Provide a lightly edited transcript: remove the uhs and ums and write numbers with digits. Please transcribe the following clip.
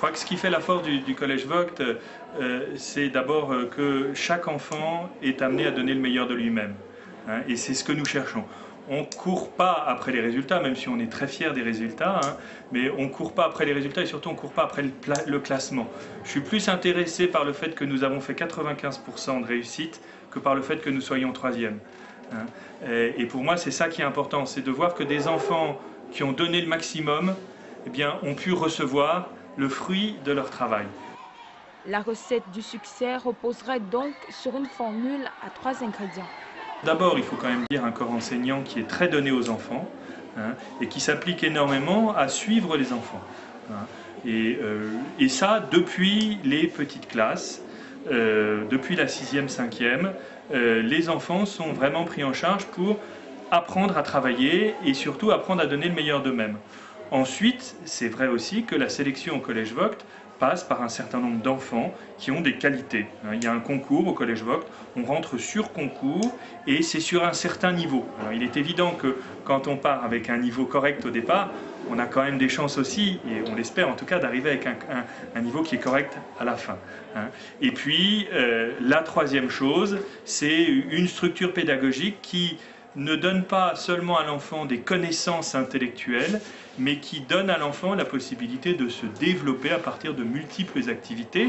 crois que ce qui fait la force du Collège Vogt, c'est d'abord que chaque enfant est amené à donner le meilleur de lui-même. Hein, et c'est ce que nous cherchons. On ne court pas après les résultats, même si on est très fier des résultats, hein, mais on ne court pas après les résultats et surtout on ne court pas après le classement. Je suis plus intéressé par le fait que nous avons fait 95% de réussite que par le fait que nous soyons troisième. Hein. Et pour moi, c'est ça qui est important, c'est de voir que des enfants qui ont donné le maximum, eh bien, ont pu recevoir le fruit de leur travail. La recette du succès reposerait donc sur une formule à 3 ingrédients. D'abord, il faut quand même dire un corps enseignant qui est très donné aux enfants, hein, et qui s'applique énormément à suivre les enfants. Hein. Et ça, depuis les petites classes, depuis la 6e, 5e, les enfants sont vraiment pris en charge pour apprendre à travailler et surtout apprendre à donner le meilleur d'eux-mêmes. Ensuite, c'est vrai aussi que la sélection au Collège Vogt passe par un certain nombre d'enfants qui ont des qualités. Il y a un concours au Collège Vogt, on rentre sur concours et c'est sur un certain niveau. Alors, il est évident que quand on part avec un niveau correct au départ, on a quand même des chances aussi, et on l'espère en tout cas, d'arriver avec un niveau qui est correct à la fin. Et puis, la troisième chose, c'est une structure pédagogique qui ne donne pas seulement à l'enfant des connaissances intellectuelles, mais qui donne à l'enfant la possibilité de se développer à partir de multiples activités